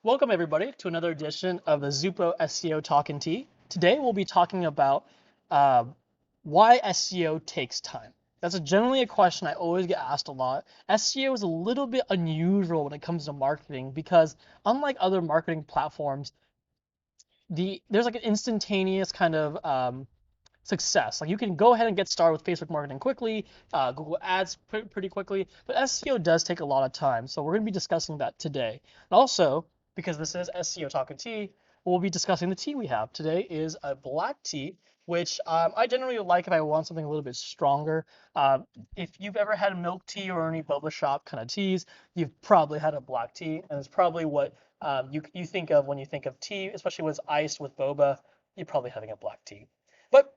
Welcome everybody to another edition of the Zupo SEO Talkin' Tea. Today we'll be talking about uh, why SEO takes time. That's generally a question I always get asked a lot. SEO is a little bit unusual when it comes to marketing because unlike other marketing platforms, there's like an instantaneous kind of success. Like you can go ahead and get started with Facebook marketing quickly, Google Ads pretty quickly, but SEO does take a lot of time. So we're going to be discussing that today. And also, because this is SEO Talking Tea, we'll be discussing the tea we have. Today is a black tea, which I generally like if I want something a little bit stronger. If you've ever had milk tea or any boba shop kind of teas, you've probably had a black tea, and it's probably what you think of when you think of tea, especially when it's iced with boba. You're probably having a black tea. But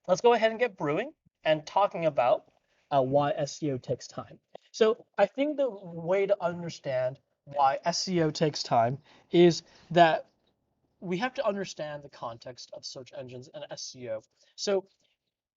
let's go ahead and get brewing and talking about why SEO takes time. So I think the way to understand why SEO takes time is that we have to understand the context of search engines and SEO. So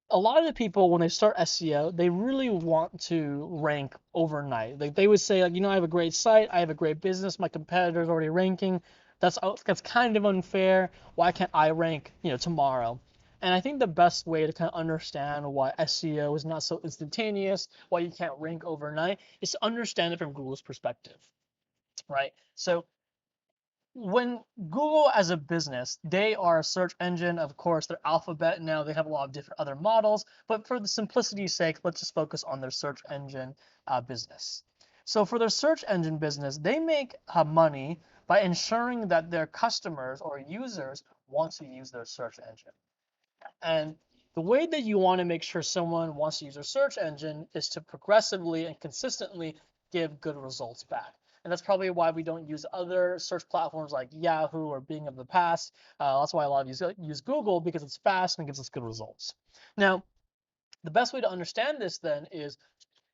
a lot of the people when they start SEO, they really want to rank overnight. Like they would say, like, I have a great site, I have a great business, my competitor's already ranking. That's kind of unfair. Why can't I rank, tomorrow? And I think the best way to kind of understand why SEO is not so instantaneous, why you can't rank overnight, is to understand it from Google's perspective, right? So when Google as a business, they are a search engine. Of course, they're Alphabet now. They have a lot of different other models. But for the simplicity's sake, let's just focus on their search engine business. So for their search engine business, they make money by ensuring that their customers or users want to use their search engine. And the way that you want to make sure someone wants to use your search engine is to progressively and consistently give good results back. And that's probably why we don't use other search platforms like Yahoo or Bing of the past. That's why a lot of you use Google, because it's fast and gives us good results. Now, the best way to understand this then is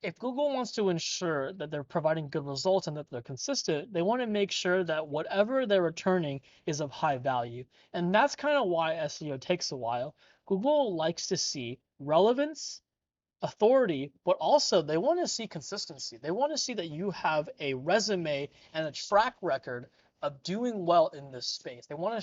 if Google wants to ensure that they're providing good results and that they're consistent, they want to make sure that whatever they're returning is of high value. And that's kind of why SEO takes a while. Google likes to see relevance, authority, but also they want to see consistency. They want to see that you have a resume and a track record of doing well in this space. They want to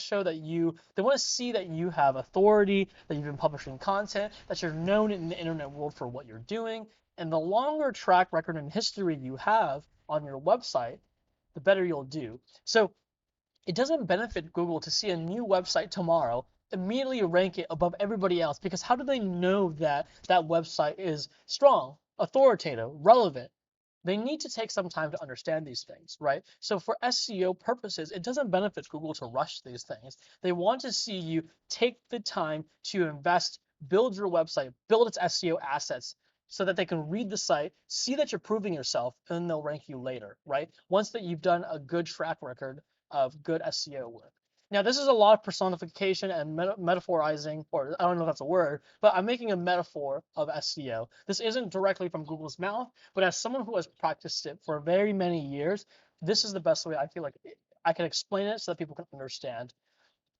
see that you have authority, that you've been publishing content, that you're known in the internet world for what you're doing. And the longer track record and history you have on your website, the better you'll do. So it doesn't benefit Google to see a new website tomorrow immediately rank it above everybody else, because how do they know that that website is strong, authoritative, relevant? They need to take some time to understand these things, right? So for SEO purposes, it doesn't benefit Google to rush these things. They want to see you take the time to invest, build your website, build its SEO assets, so that they can read the site, see that you're proving yourself, and then they'll rank you later, right? Once that you've done a good track record of good SEO work. Now, this is a lot of personification and metaphorizing, or I don't know if that's a word, but I'm making a metaphor of SEO. This isn't directly from Google's mouth, but as someone who has practiced it for very many years, this is the best way I feel like I can explain it so that people can understand.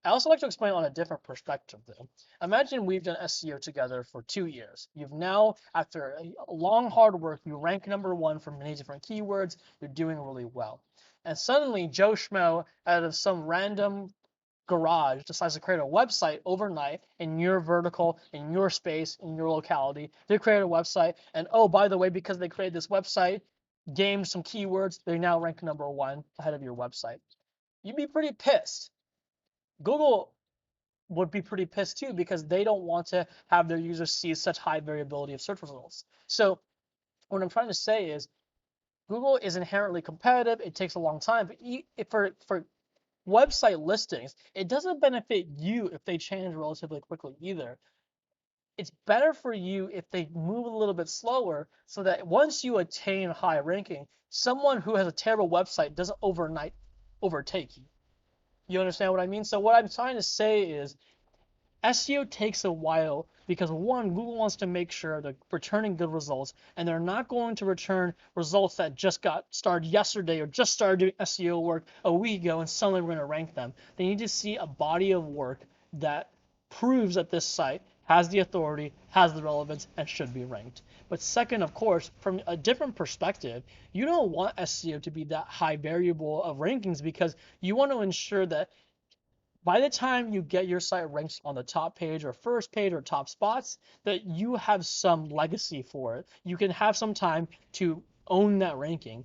I also like to explain it on a different perspective, though. Imagine we've done SEO together for 2 years. You've now, after a long, hard work, you rank #1 for many different keywords. You're doing really well. And suddenly, Joe Schmo, out of some random garage, decides to create a website overnight in your vertical, in your space, in your locality. They create a website, and oh, by the way, because they created this website, gained some keywords, they now rank #1 ahead of your website. You'd be pretty pissed. Google would be pretty pissed too, because they don't want to have their users see such high variability of search results. So what I'm trying to say is Google is inherently competitive. It takes a long time, but for website listings, it doesn't benefit you if they change relatively quickly either. It's better for you if they move a little bit slower, so that once you attain high ranking, someone who has a terrible website doesn't overnight overtake you. You understand what I mean? So what I'm trying to say is SEO takes a while because, one, Google wants to make sure they're returning good results, and they're not going to return results that just got started yesterday or just started doing SEO work a week ago and suddenly we're going to rank them. They need to see a body of work that proves that this site has the authority, has the relevance, and should be ranked. But second, of course, from a different perspective, you don't want SEO to be that high variable of rankings because you want to ensure that by the time you get your site ranked on the top page or first page or top spots, that you have some legacy for it. You can have some time to own that ranking.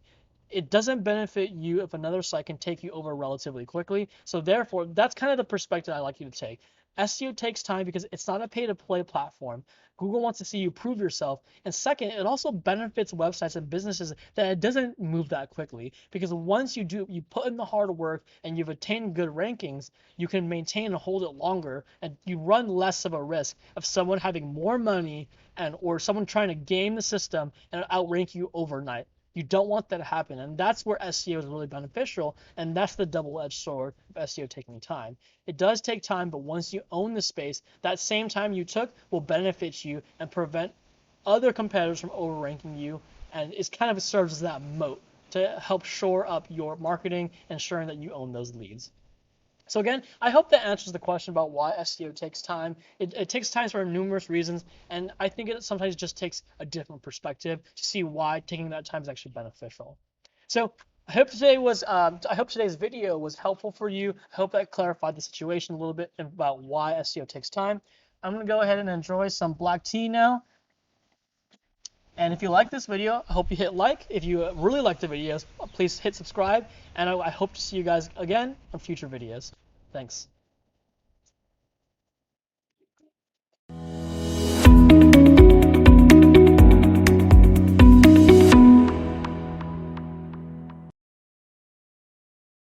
It doesn't benefit you if another site can take you over relatively quickly. So therefore, that's kind of the perspective I like you to take. SEO takes time because it's not a pay-to-play platform. Google wants to see you prove yourself. And second, it also benefits websites and businesses that it doesn't move that quickly. Because once you put in the hard work and you've attained good rankings, you can maintain and hold it longer, and you run less of a risk of someone having more money and or someone trying to game the system and outrank you overnight. You don't want that to happen, and that's where SEO is really beneficial, and that's the double-edged sword of SEO taking time. It does take time, but once you own the space, that same time you took will benefit you and prevent other competitors from overranking you, and it kind of serves as that moat to help shore up your marketing, ensuring that you own those leads. So again, I hope that answers the question about why SEO takes time. It takes time for numerous reasons, and I think it sometimes just takes a different perspective to see why taking that time is actually beneficial. So I hope today's video was helpful for you. I hope that clarified the situation a little bit about why SEO takes time. I'm gonna go ahead and enjoy some black tea now. And if you like this video, I hope you hit like. If you really like the videos, please hit subscribe. And I hope to see you guys again on future videos. Thanks.